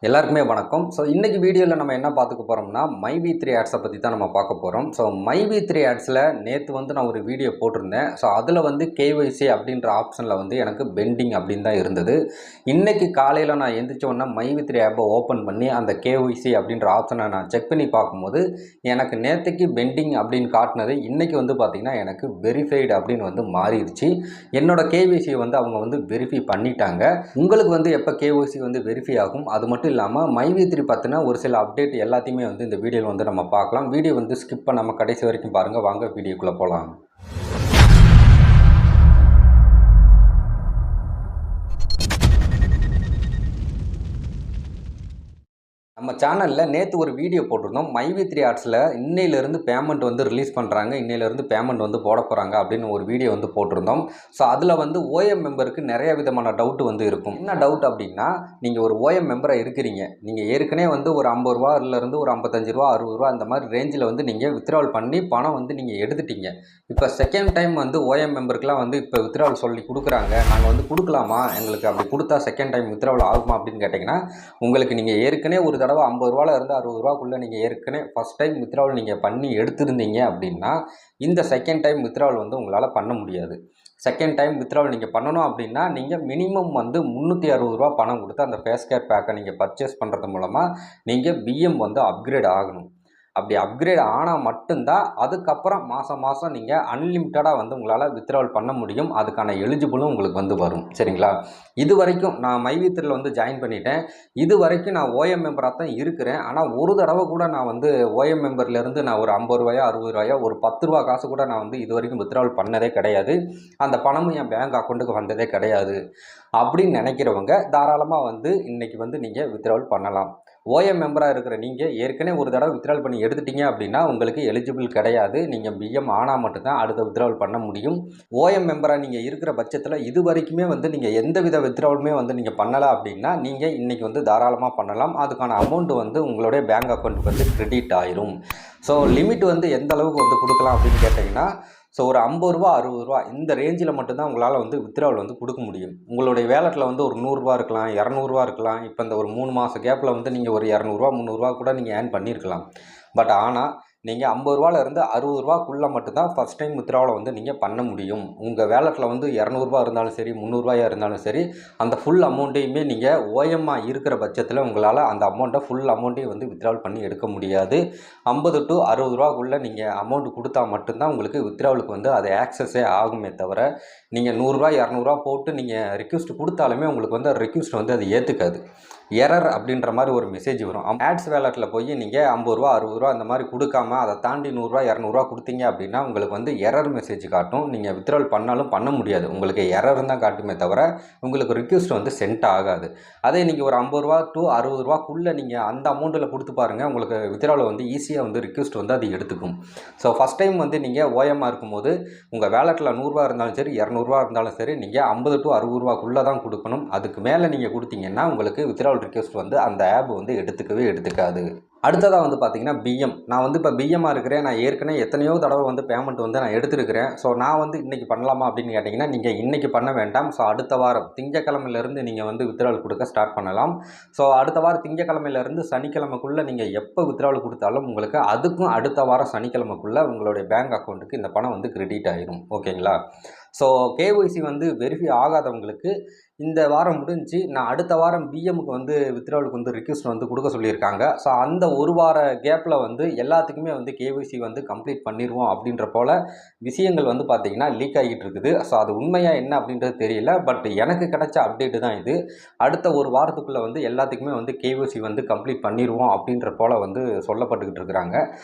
எல்லாருக்குமே வணக்கம். ஸோ இன்றைக்கி வீடியோவில் நம்ம என்ன பார்த்துக்க போகிறோம்னா மைவி3 ஆட்ஸை பற்றி தான் நம்ம பார்க்க போகிறோம். ஸோ மைவி3 ஆட்ஸில் நேற்று வந்து நான் ஒரு வீடியோ போட்டிருந்தேன். ஸோ அதில் வந்து கேஒய்சி அப்படின்ற ஆப்ஷனில் வந்து எனக்கு பெண்டிங் அப்படின்னு தான் இருந்தது. இன்றைக்கி காலையில் நான் எந்திரிச்சோன்னா மைவி3 ஆப்பை ஓப்பன் பண்ணி அந்த கேஒய்சி அப்படின்ற ஆப்ஷனை நான் செக் பண்ணி பார்க்கும்போது எனக்கு நேற்றுக்கு பெண்டிங் அப்படின்னு காட்டினது இன்றைக்கி வந்து பார்த்திங்கன்னா எனக்கு வெரிஃபைடு அப்படின்னு வந்து மாறிடுச்சு. என்னோடய கேஒய்சியை வந்து அவங்க வந்து வெரிஃபை பண்ணிட்டாங்க. உங்களுக்கு வந்து எப்போ கேஒய்சி வந்து வெரிஃபை ஆகும் அது மட்டும் இல்லாமல் மைவி3 பற்றின ஒரு சில அப்டேட் எல்லாத்தையுமே வந்து இந்த வீடியோவில் வந்து நம்ம பார்க்கலாம். வீடியோ வந்து ஸ்கிப் பண்ணாமல் கடைசி வரைக்கும் பாருங்கள். வாங்க வீடியோக்குள்ளே போகலாம். நம்ம சேனலில் நேற்று ஒரு வீடியோ போட்டிருந்தோம். மைவி3 ஆட்ஸில் இன்னையிலேருந்து பேமெண்ட் வந்து ரிலீஸ் பண்ணுறாங்க, இன்னையிலேருந்து பேமெண்ட் வந்து போட போகிறாங்க அப்படின்னு ஒரு வீடியோ வந்து போட்டிருந்தோம். ஸோ அதில் வந்து ஓஎம் மெம்பருக்கு நிறைய விதமான டவுட் வந்து இருக்கும். என்ன டவுட் அப்படின்னா, நீங்கள் ஒரு ஓஎம் மெம்பராக இருக்கிறீங்க, நீங்கள் ஏற்கனவே வந்து ஒரு 50 ரூபாயிலேருந்து ஒரு 55 ரூபா 60 ரூபா அந்த மாதிரி ரேஞ்சில் வந்து நீங்கள் வித்ட்ராவல் பண்ணி பணம் வந்து நீங்கள் எடுத்துட்டீங்க. இப்போ செகண்ட் டைம் வந்து ஓஎம் மெம்பருக்குலாம் வந்து இப்போ வித்ட்ராவல் சொல்லி கொடுக்குறாங்க. நாங்கள் வந்து கொடுக்கலாமா, எங்களுக்கு அப்படி கொடுத்தா செகண்ட் டைம் வித்ட்ராவல் ஆகுமா அப்படின்னு கேட்டிங்கன்னா, உங்களுக்கு நீங்கள் ஏற்கனவே ஒரு தடவை 50 ரூபாயிலேருந்து 60 ரூபாக்குள்ளே நீங்கள் ஏற்கனவே ஃபஸ்ட் டைம் வித்ட்ராவல் நீங்கள் பண்ணி எடுத்திருந்தீங்க அப்படின்னா இந்த செகண்ட் டைம் வித்ட்ராவல் வந்து உங்களால் பண்ண முடியாது. செகண்ட் டைம் வித்ட்ராவல் நீங்கள் பண்ணணும் அப்படின்னா நீங்கள் மினிமம் வந்து 360 ரூபா பணம் கொடுத்து அந்த ஃபேஸ்கேர் பேக்கை நீங்கள் பர்ச்சேஸ் பண்ணுறது மூலமாக நீங்கள் பிஎம் வந்து அப்கிரேட் ஆகணும். அப்படி அப்கிரேட் ஆனால் மட்டும்தான் அதுக்கப்புறம் மாதம் நீங்கள் அன்லிமிட்டடாக வந்து உங்களால் வித்ட்ராவல் பண்ண முடியும். அதுக்கான எலிஜிபிளும் உங்களுக்கு வந்து வரும். சரிங்களா? இது வரைக்கும் நான் மைவி3ல் வந்து ஜாயின் பண்ணிட்டேன். இது வரைக்கும் நான் ஓஎம் மெம்பராக தான் இருக்கிறேன். ஆனால் ஒரு தடவை கூட நான் வந்து ஓஎம் மெம்பர்லேருந்து நான் ஒரு 50 ரூபாயோ 60 ரூபாயோ ஒரு 10 ரூபா காசு கூட நான் வந்து இது வரைக்கும் வித்ட்ராவல் பண்ணதே கிடையாது. அந்த பணமும் என் பேங்க் அக்கௌண்ட்டுக்கு வந்ததே கிடையாது. அப்படின்னு நினைக்கிறவங்க தாராளமாக வந்து இன்றைக்கி வந்து நீங்கள் வித்ட்ராவல் பண்ணலாம். ஓஎம் மெம்பராக இருக்கிற நீங்கள் ஏற்கனவே ஒரு தடவை வித்ட்ராவல் பண்ணி எடுத்துட்டீங்க அப்படின்னா உங்களுக்கு எலிஜிபிள் கிடையாது. நீங்கள் பிஎம் ஆனால் மட்டும்தான் அடுத்த வித்ட்ராவல் பண்ண முடியும். ஓஎம் மெம்பராக நீங்கள் இருக்கிற பட்சத்தில் இது வரைக்குமே வந்து நீங்கள் எந்த வித வித்ட்ராவலுமே வந்து நீங்கள் பண்ணலை அப்படின்னா நீங்கள் இன்றைக்கி வந்து தாராளமாக பண்ணலாம். அதுக்கான அமௌண்ட் வந்து உங்களுடைய பேங்க் அக்கௌண்ட்டுக்கு வந்து கிரெடிட் ஆயிரும். ஸோ லிமிட் வந்து எந்த அளவுக்கு வந்து கொடுக்கலாம் அப்படின்னு கேட்டிங்கன்னா, ஸோ ஒரு 50 ரூபா 60 ரூபா இந்த ரேஞ்சில் மட்டும்தான் உங்களால் வந்து வித்ட்ராவல் வந்து கொடுக்க முடியும். உங்களுடைய வேலெட்டில் வந்து ஒரு 100 ரூபா இருக்கலாம், 200 ரூபா இருக்கலாம். இப்போ இந்த ஒரு 3 மாத கேப்பில் வந்து நீங்கள் ஒரு 200 ரூபா 300 ரூபா கூட நீங்கள் ஏர்ன் பண்ணியிருக்கலாம். பட் ஆனால் நீங்கள் 50 ரூபாயிலேருந்து 60 ரூபாக்குள்ளே மட்டும்தான் ஃபஸ்ட் டைம் வித்ட்ராவலை வந்து நீங்கள் பண்ண முடியும். உங்கள் வேலெட்டில் வந்து 200 ரூபா இருந்தாலும் சரி, 300 ரூபாயா இருந்தாலும் சரி, அந்த ஃபுல் அமௌண்ட்டையுமே நீங்கள் ஓஎம்மாக இருக்கிற பட்சத்தில் உங்களால் அந்த அமௌண்ட்டை ஃபுல் அமௌண்ட்டையும் வந்து வித்ட்ராவல் பண்ணி எடுக்க முடியாது. 50 to 60 ரூபாக்குள்ளே நீங்கள் அமௌண்ட் கொடுத்தா மட்டும்தான் உங்களுக்கு வித்ட்ராவலுக்கு வந்து அது ஆக்சஸே ஆகுமே தவிர, நீங்கள் 100 ரூபா 200 ரூபா போட்டு நீங்கள் ரிக்வெஸ்ட் கொடுத்தாலுமே உங்களுக்கு வந்து ரிக்வெஸ்ட் வந்து அது ஏற்றுக்காது. எரர் அப்படின்ற மாதிரி ஒரு மெசேஜ் வரும். ஆட்ஸ் வேலெட்டில் போய் நீங்கள் 50 ரூபா 60 ரூபா அந்த மாதிரி கொடுக்காம அதை தாண்டி 100 ரூபா 200 ரூபா கொடுத்தீங்க அப்படின்னா உங்களுக்கு வந்து எரர் மெசேஜ் காட்டும். நீங்கள் வித்ட்ராவல் பண்ணாலும் பண்ண முடியாது. உங்களுக்கு எரர் தான் காட்டுமே தவிர உங்களுக்கு ரிக்வெஸ்ட் வந்து சென்ட் ஆகாது. அதே நீங்கள் ஒரு 50 ரூபா to 60 ரூபாக்குள்ளே நீங்கள் அந்த அமௌண்ட்டில் கொடுத்து பாருங்கள், உங்களுக்கு வித்ட்ராவல் வந்து ஈஸியாக வந்து ரிக்வெஸ்ட் வந்து அது எடுத்துக்கும். ஸோ ஃபஸ்ட் டைம் வந்து நீங்கள் ஓஎம்மாக இருக்கும்போது உங்கள் வேலெட்டில் 100 ரூபா இருந்தாலும் சரி 200 ரூபா இருந்தாலும் சரி நீங்கள் 50 to 60 ரூபாக்குள்ளே தான் கொடுக்கணும். அதுக்கு மேலே நீங்கள் கொடுத்தீங்கன்னா உங்களுக்கு வித்ட்ராவல் ரிக்வெஸ்ட் வந்து அந்த ஆப் வந்து எடுத்துக்காது. அடுத்ததாக வந்து பார்த்தீங்கன்னா பிஎம். நான் வந்து இப்போ பிஎம்மாக இருக்கிறேன். நான் ஏற்கனவே எத்தனையோ தடவை வந்து பேமெண்ட் வந்து நான் எடுத்துருக்கிறேன். ஸோ நான் வந்து இன்றைக்கி பண்ணலாமா அப்படின்னு கேட்டிங்கன்னா, நீங்கள் இன்றைக்கி பண்ண வேண்டாம். ஸோ அடுத்த வாரம் திங்கக்கிழமையிலேருந்து நீங்கள் வந்து வித்ட்ராவல் கொடுக்க ஸ்டார்ட் பண்ணலாம். ஸோ அடுத்த வாரம் திங்கக்கிழமையிலேருந்து சனிக்கிழமைக்குள்ளே நீங்கள் எப்போ வித்ட்ராவல் கொடுத்தாலும் உங்களுக்கு அதுக்கும் அடுத்த வாரம் சனிக்கிழமைக்குள்ளே உங்களுடைய பேங்க் அக்கௌண்ட்டுக்கு இந்த பணம் வந்து கிரெடிட் ஆகிடும். ஓகேங்களா? ஸோ கேஒய்சி வந்து வெரிஃபை ஆகாதவங்களுக்கு இந்த வாரம் முடிஞ்சு நான் அடுத்த வாரம் பிஎம்முக்கு வந்து வித்ட்ராவலுக்கு வந்து ரிக்வெஸ்ட் வந்து கொடுக்க சொல்லியிருக்காங்க. ஸோ அந்த ஒரு வார கேப்பில் வந்து எல்லாத்துக்குமே வந்து கேஒய்சி வந்து கம்ப்ளீட் பண்ணிடுவோம் அப்படின்ற போல் விஷயங்கள் வந்து பார்த்திங்கன்னா லீக் ஆகிட்டு இருக்குது. ஸோ அது உண்மையாக என்ன அப்படின்றது தெரியல. பட் எனக்கு கிடைச்ச அப்டேட்டு தான் இது. அடுத்த ஒரு வாரத்துக்குள்ளே வந்து எல்லாத்துக்குமே வந்து கேஒய்சி வந்து கம்ப்ளீட் பண்ணிடுவோம் அப்படின்ற போல் வந்து சொல்லப்பட்டுக்கிட்டு இருக்கிறாங்க.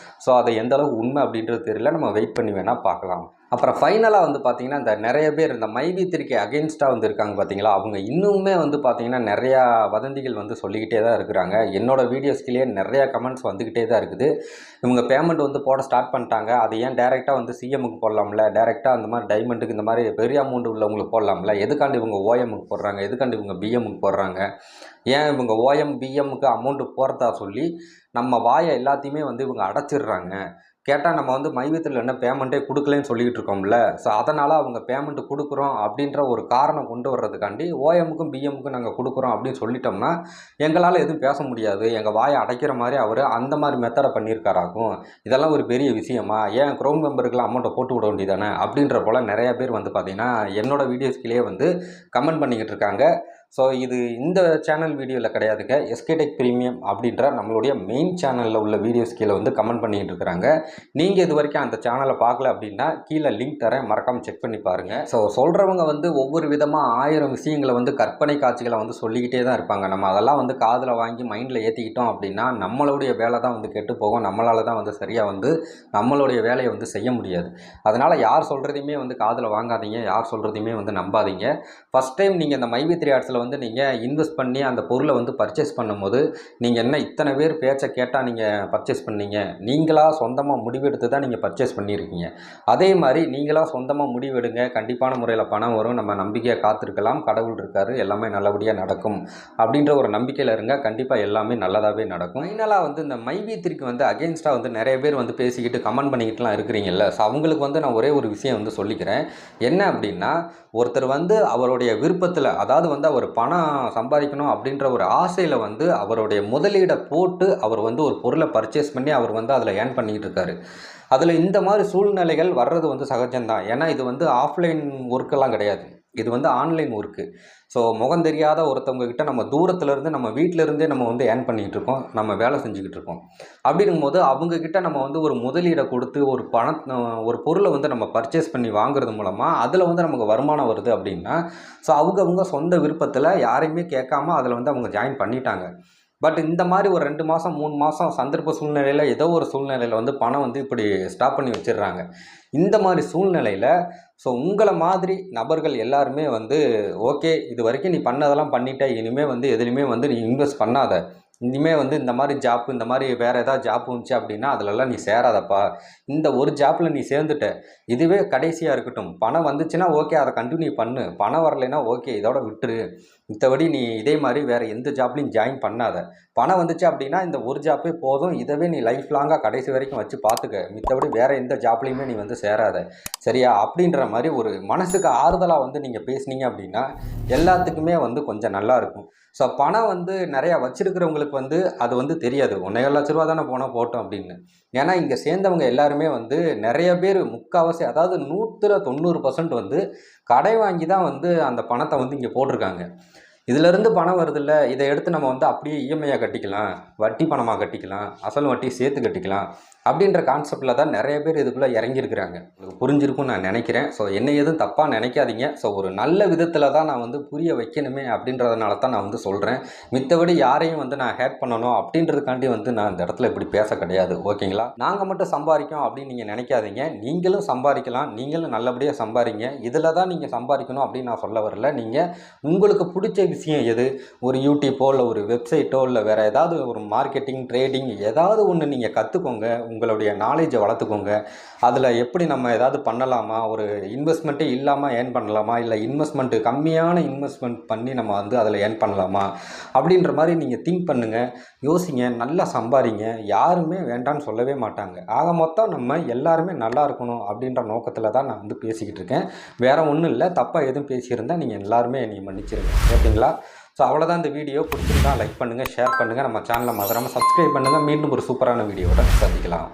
ஸோ அதை எந்த அளவுக்கு உண்மை அப்படின்றது தெரியல. நம்ம வெயிட் பண்ணி வேணால் பார்க்கலாம். அப்புறம் ஃபைனலாக வந்து பார்த்திங்கன்னா இந்த நிறைய பேர் இந்த மைவி3க்கு அகெயின்ஸ்டாக வந்து இருக்காங்க பார்த்தீங்களா, அவங்க இன்னுமே வந்து பார்த்திங்கன்னா நிறையா வதந்திகள் வந்து சொல்லிக்கிட்டே தான் இருக்கிறாங்க. என்னோடய வீடியோஸ்கிலேயே நிறையா கமெண்ட்ஸ் வந்துக்கிட்டே தான் இருக்குது. இவங்க பேமெண்ட் வந்து போட ஸ்டார்ட் பண்ணிட்டாங்க, அது ஏன் டேரெக்டாக வந்து சிஎம்முக்கு போடலாம்ல, டேரெக்டாக அந்த மாதிரி டைமண்டுக்கு இந்த மாதிரி பெரிய அமௌண்ட் உள்ளவங்களுக்கு போடலாம்ல, எதுக்காண்டி இவங்க ஓஎம்முக்கு போடுறாங்க, எதுக்காண்டி இவங்க பிஎம்முக்கு போடுறாங்க, ஏன் இவங்க ஓஎம் பிஎம்முக்கு அமௌண்ட்டு போகிறதா சொல்லி நம்ம வாயை எல்லாத்தையுமே வந்து இவங்க அடைச்சிடுறாங்க. கேட்டால் நம்ம வந்து மைவித்தில் என்ன பேமெண்ட்டே கொடுக்கலன்னு சொல்லிக்கிட்டு இருக்கோம்ல. ஸோ அதனால் அவங்க பேமெண்ட்டு கொடுக்குறோம் அப்படின்ற ஒரு காரணம் கொண்டு வர்றதுக்காண்டி ஓஎம்முக்கும் பிஎம்முக்கும் நாங்கள் கொடுக்குறோம் அப்படின்னு சொல்லிட்டோம்னா எங்களால் எதுவும் பேச முடியாது. எங்கள் வாயை அடைக்கிற மாதிரி அவர் அந்த மாதிரி மெத்தடை பண்ணியிருக்காராக்கும். இதெல்லாம் ஒரு பெரிய விஷயமா? ஏன் க்ரௌன் மெம்பருக்குலாம் அமௌண்ட்டை போட்டு விட வேண்டியதானே அப்படின்ற போல் நிறையா பேர் வந்து பார்த்திங்கன்னா என்னோடய வீடியோஸ்கிலேயே வந்து கமெண்ட் பண்ணிக்கிட்டு இருக்காங்க. ஸோ இது இந்த சேனல் வீடியோவில் கிடையாதுங்க. எஸ்கே டெக் ப்ரீமியம் அப்படின்ற நம்மளுடைய மெயின் சேனலில் உள்ள வீடியோஸ் கீழே வந்து கமெண்ட் பண்ணிகிட்டு இருக்கிறாங்க. நீங்கள் இது வரைக்கும் அந்த சேனலை பார்க்கல அப்படின்னா கீழே லிங்க் தரேன், மறக்காமல் செக் பண்ணி பாருங்கள். ஸோ சொல்கிறவங்க வந்து ஒவ்வொரு விதமாக 1000 விஷயங்களை வந்து கற்பனை காட்சிகளை வந்து சொல்லிக்கிட்டே தான் இருப்பாங்க. நம்ம அதெல்லாம் வந்து காதில் வாங்கி மைண்டில் ஏற்றிக்கிட்டோம் அப்படின்னா நம்மளுடைய வேலை தான் வந்து கெட்டு போகும். நம்மளால் தான் வந்து சரியாக வந்து நம்மளுடைய வேலையை வந்து செய்ய முடியாது. அதனால் யார் சொல்கிறதையுமே வந்து காதில் வாங்காதீங்க, யார் சொல்கிறதையுமே வந்து நம்பாதீங்க. ஃபஸ்ட் டைம் நீங்கள் இந்த மைவி3 ஆர்ட்ஸில் வந்து நீங்கள் இன்வெஸ்ட் பண்ணி அந்த பொருளை வந்து பர்ச்சேஸ் பண்ணும்போது நீங்கள் என்ன இத்தனை பேர் பேச்சை கேட்டால் நீங்கள் பர்ச்சேஸ் பண்ணீங்க? நீங்களாக சொந்தமாக முடிவெடுத்து தான் நீங்கள் பர்ச்சேஸ் பண்ணியிருக்கீங்க. அதே மாதிரி நீங்களாக சொந்தமாக முடிவெடுங்க. கண்டிப்பான முறையில் பணம் வரும். நம்ம நம்பிக்கையாக காத்திருக்கலாம். கடவுள் இருக்கார், எல்லாமே நல்லபடியாக நடக்கும் அப்படின்ற ஒரு நம்பிக்கையில் இருங்க. கண்டிப்பாக எல்லாமே நல்லதாகவே நடக்கும். ஃபைனலாக வந்து இந்த மைவி3க்கு வந்து அகெயின்ஸ்டாக வந்து நிறைய பேர் வந்து பேசிக்கிட்டு கமெண்ட் பண்ணிக்கிட்டுலாம் இருக்கிறீங்கல்ல. ஸோ அவங்களுக்கு வந்து நான் ஒரே ஒரு விஷயம் வந்து சொல்லிக்கிறேன். என்ன அப்படின்னா, ஒருத்தர் வந்து அவருடைய விருப்பத்தில், அதாவது வந்து அவர் பணம் சம்பாதிக்கணும் அப்படின்ற ஒரு ஆசையில் வந்து அவருடைய முதலீடை போட்டு அவர் வந்து ஒரு பொருளை பர்ச்சேஸ் பண்ணி அவர் வந்து அதில் ஏர்ன் பண்ணிக்கிட்டு இருக்காரு. அதில் இந்த மாதிரி சூழ்நிலைகள் வர்றது வந்து சகஜம்தான். ஏன்னா இது வந்து ஆஃப்லைன் ஒர்க்கெல்லாம் கிடையாது, இது வந்து ஆன்லைன் ஒர்க்கு. ஸோ முகம் தெரியாத ஒருத்தவங்க கிட்ட நம்ம தூரத்துலேருந்து நம்ம வீட்டிலேருந்தே நம்ம வந்து ஏர்ன் பண்ணிக்கிட்டு இருக்கோம், நம்ம வேலை செஞ்சுக்கிட்டு இருக்கோம். அப்படிங்கும்போது அவங்கக்கிட்ட நம்ம வந்து ஒரு முதலீடை கொடுத்து ஒரு பொருளை வந்து நம்ம பர்ச்சேஸ் பண்ணி வாங்குறது மூலமாக அதில் வந்து நமக்கு வருமானம் வருது அப்படின்னா, ஸோ அவங்க சொந்த விருப்பத்தில் யாரையுமே கேட்காம அதில் வந்து அவங்க ஜாயின் பண்ணிட்டாங்க. பட் இந்த மாதிரி ஒரு 2 மாதம் 3 மாதம் சந்தர்ப்ப சூழ்நிலையில் ஏதோ ஒரு சூழ்நிலையில் வந்து பணம் வந்து இப்படி ஸ்டாப் பண்ணி வச்சிடுறாங்க. இந்த மாதிரி சூழ்நிலையில் ஸோ உங்களை மாதிரி நபர்கள் எல்லாருமே வந்து ஓகே, இது வரைக்கும் நீ பண்ணதெல்லாம் பண்ணிட்ட, இனிமேல் வந்து எதுலையுமே வந்து நீ இன்வெஸ்ட் பண்ணாத, இனிமேல் வந்து இந்த மாதிரி ஜாப், இந்த மாதிரி வேறு ஏதாவது ஜாப் வந்துச்சு அப்படின்னா அதிலெல்லாம் நீ சேராதப்பா. இந்த ஒரு ஜாப்பில் நீ சேர்ந்துட்ட, இதுவே கடைசியாக இருக்கட்டும். பணம் வந்துச்சுன்னா ஓகே, அதை கண்டினியூ பண்ணு. பணம் வரலைன்னா ஓகே, இதோட விட்டுரு. மித்தபடி நீ இதே மாதிரி வேறு எந்த ஜாப்லையும் ஜாயின் பண்ணாத. பணம் வந்துச்சு அப்படின்னா இந்த ஒரு ஜாப்பே போதும், இதவே நீ லைஃப் லாங்காக கடைசி வரைக்கும் வச்சு பார்த்துக்க. மித்தபடி வேறு எந்த ஜாப்லையுமே நீ வந்து சேராத, சரியா? அப்படின்ற மாதிரி ஒரு மனசுக்கு ஆறுதலாக வந்து நீங்கள் பேசுனீங்க அப்படின்னா எல்லாத்துக்குமே வந்து கொஞ்சம் நல்லாயிருக்கும். ஸோ பணம் வந்து நிறையா வச்சுருக்கிறவங்களுக்கு வந்து அது வந்து தெரியாது. 1.5 லட்ச ரூபா தானே போனால் போட்டோம் அப்படின்னு. ஏன்னா இங்கே சேர்ந்தவங்க எல்லாருமே வந்து நிறைய பேர், முக்கால்வாசி அதாவது 190% வந்து கடை வாங்கி தான் வந்து அந்த பணத்தை வந்து இங்கே போட்டிருக்காங்க. இதிலேருந்து பணம் வருதில்ல, இதை எடுத்து நம்ம வந்து அப்படியே இஎம்ஐயாக கட்டிக்கலாம், வட்டி பணமாக கட்டிக்கலாம், அசல் வட்டி சேர்த்து கட்டிக்கலாம் அப்படின்ற கான்செப்டில் தான் நிறைய பேர் இதுக்குள்ளே இறங்கியிருக்கிறாங்க. உங்களுக்கு புரிஞ்சிருக்கும்னு நான் நினைக்கிறேன். ஸோ என்னை எதுவும் தப்பாக நினைக்காதீங்க. ஸோ ஒரு நல்ல விதத்தில் தான் நான் வந்து புரிய வைக்கணுமே அப்படின்றதுனால தான் நான் வந்து சொல்கிறேன். மித்தபடி யாரையும் வந்து நான் ஹேட் பண்ணணும் அப்படின்றதுக்காண்டி வந்து நான் இந்த இடத்துல இப்படி பேச கிடையாது, ஓகேங்களா? நாங்கள் மட்டும் சம்பாதிக்கோம் அப்படின்னு நீங்கள் நினைக்காதீங்க. நீங்களும் சம்பாதிக்கலாம், நீங்களும் நல்லபடியாக சம்பாதிங்க. இதில் தான் நீங்கள் சம்பாதிக்கணும் அப்படின்னு நான் சொல்ல வரல. நீங்கள் உங்களுக்கு பிடிச்ச விஷயம் எது, ஒரு யூடியூப்போ இல்லை ஒரு வெப்சைட்டோ இல்லை வேறு ஏதாவது ஒரு மார்க்கெட்டிங், ட்ரேடிங் ஏதாவது ஒன்று நீங்கள் கற்றுக்கோங்க. உங்களுடைய நாலேஜை வளர்த்துக்கோங்க. அதில் எப்படி நம்ம ஏதாவது பண்ணலாமா, ஒரு இன்வெஸ்ட்மெண்ட்டே இல்லாமல் ஏர்ன் பண்ணலாமா, இல்லை இன்வெஸ்ட்மெண்ட்டு கம்மியான இன்வெஸ்ட்மெண்ட் பண்ணி நம்ம வந்து அதில் ஏர்ன் பண்ணலாமா அப்படின்ற மாதிரி நீங்கள் திங்க் பண்ணுங்கள், யோசிங்க, நல்லா சம்பாதிங்க. யாருமே வேண்டான்னு சொல்லவே மாட்டாங்க. ஆக மொத்தம் நம்ம எல்லாருமே நல்லா இருக்கணும் அப்படின்ற நோக்கத்தில் தான் நான் வந்து பேசிக்கிட்டு இருக்கேன். வேறு ஒன்றும் இல்லை. தப்பாக எதுவும் பேசியிருந்தால் நீங்கள் எல்லாருமே என்னை மன்னிச்சிருங்க, ஓகேங்களா? ஸோ அவ்வளோதான். இந்த வீடியோ பிடிச்சிருந்தா லைக் பண்ணுங்கள், ஷேர் பண்ணுங்கள், நம்ம சேனலை மறக்காமல் சப்ஸ்கிரைப் பண்ணுங்கள். மீண்டும் ஒரு சூப்பரான வீடியோவோட சந்திக்கலாம்.